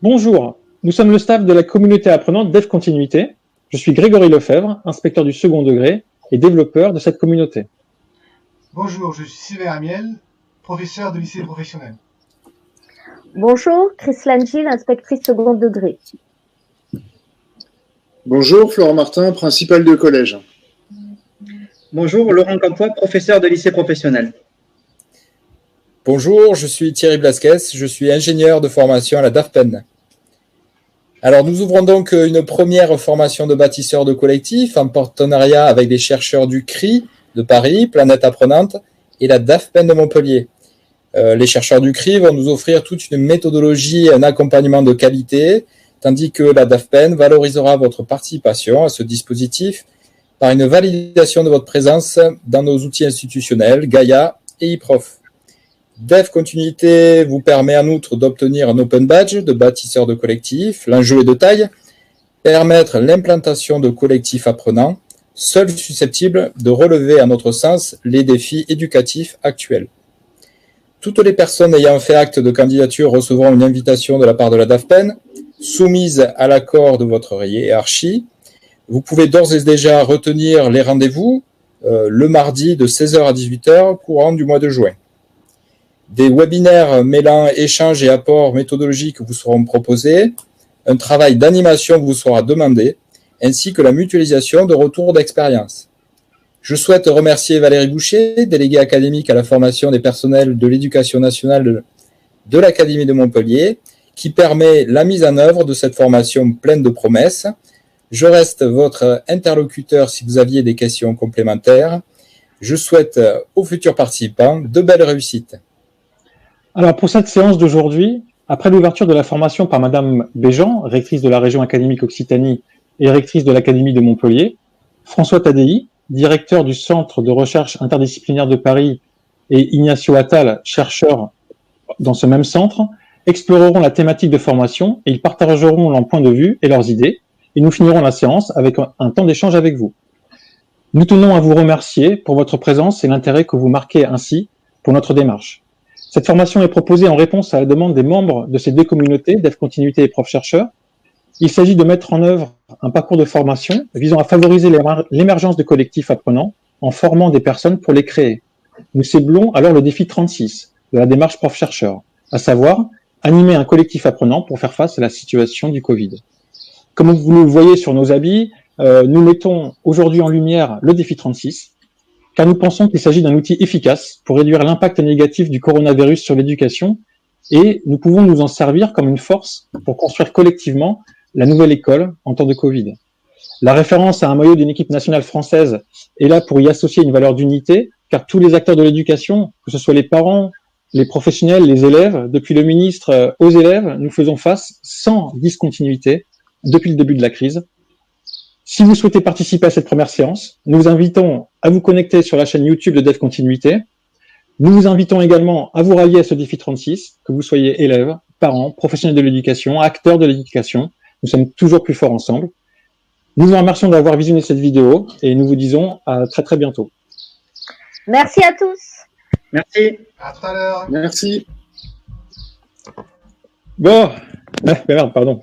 Bonjour, nous sommes le staff de la communauté apprenante Dev Continuité. Je suis Grégory Lefebvre, inspecteur du second degré et développeur de cette communauté. Bonjour, je suis Sylvain Amiel, professeur de lycée professionnel. Bonjour, Chris Langil, inspectrice second degré. Bonjour, Florent Martin, principal de collège. Bonjour, Laurent Campois, professeur de lycée professionnel. Bonjour, je suis Thierry Blasquez, je suis ingénieur de formation à la DAFPEN. Alors, nous ouvrons donc une première formation de bâtisseurs de collectifs en partenariat avec des chercheurs du CRI de Paris, Planète Apprenante, et la DAFPEN de Montpellier. Les chercheurs du CRI vont nous offrir toute une méthodologie et un accompagnement de qualité, tandis que la DAFPEN valorisera votre participation à ce dispositif par une validation de votre présence dans nos outils institutionnels, Gaia et eProf. Dev Continuité vous permet en outre d'obtenir un Open Badge de bâtisseur de collectifs. L'enjeu est de taille, permettre l'implantation de collectifs apprenants, seuls susceptibles de relever à notre sens les défis éducatifs actuels. Toutes les personnes ayant fait acte de candidature recevront une invitation de la part de la DAFPEN, soumise à l'accord de votre hiérarchie. Vous pouvez d'ores et déjà retenir les rendez-vous le mardi de 16h à 18h courant du mois de juin. Des webinaires mêlant échanges et apports méthodologiques vous seront proposés, un travail d'animation vous sera demandé, ainsi que la mutualisation de retours d'expérience. Je souhaite remercier Valérie Boucher, déléguée académique à la formation des personnels de l'éducation nationale de l'Académie de Montpellier, qui permet la mise en œuvre de cette formation pleine de promesses. Je reste votre interlocuteur si vous aviez des questions complémentaires. Je souhaite aux futurs participants de belles réussites. Alors pour cette séance d'aujourd'hui, après l'ouverture de la formation par Madame Béjean, rectrice de la région académique Occitanie et rectrice de l'Académie de Montpellier, François Tadei, directeur du Centre de recherche interdisciplinaire de Paris, et Ignacio Attal, chercheur dans ce même centre, exploreront la thématique de formation et ils partageront leurs points de vue et leurs idées, et nous finirons la séance avec un temps d'échange avec vous. Nous tenons à vous remercier pour votre présence et l'intérêt que vous marquez ainsi pour notre démarche. Cette formation est proposée en réponse à la demande des membres de ces deux communautés, Dev Continuité et Prof-Chercheurs. Il s'agit de mettre en œuvre un parcours de formation visant à favoriser l'émergence de collectifs apprenants en formant des personnes pour les créer. Nous ciblons alors le défi 36 de la démarche Prof-Chercheur, à savoir animer un collectif apprenant pour faire face à la situation du Covid. Comme vous le voyez sur nos habits, nous mettons aujourd'hui en lumière le défi 36, car nous pensons qu'il s'agit d'un outil efficace pour réduire l'impact négatif du coronavirus sur l'éducation et nous pouvons nous en servir comme une force pour construire collectivement la nouvelle école en temps de Covid. La référence à un maillot d'une équipe nationale française est là pour y associer une valeur d'unité, car tous les acteurs de l'éducation, que ce soit les parents, les professionnels, les élèves, depuis le ministre aux élèves, nous faisons face sans discontinuité depuis le début de la crise. Si vous souhaitez participer à cette première séance, nous vous invitons à vous connecter sur la chaîne YouTube de Dev Continuité. Nous vous invitons également à vous rallier à ce défi 36, que vous soyez élèves, parents, professionnels de l'éducation, acteurs de l'éducation. Nous sommes toujours plus forts ensemble. Nous vous remercions d'avoir visionné cette vidéo et nous vous disons à très très bientôt. Merci à tous. Merci. À tout à l'heure. Merci. Bon, merde, pardon.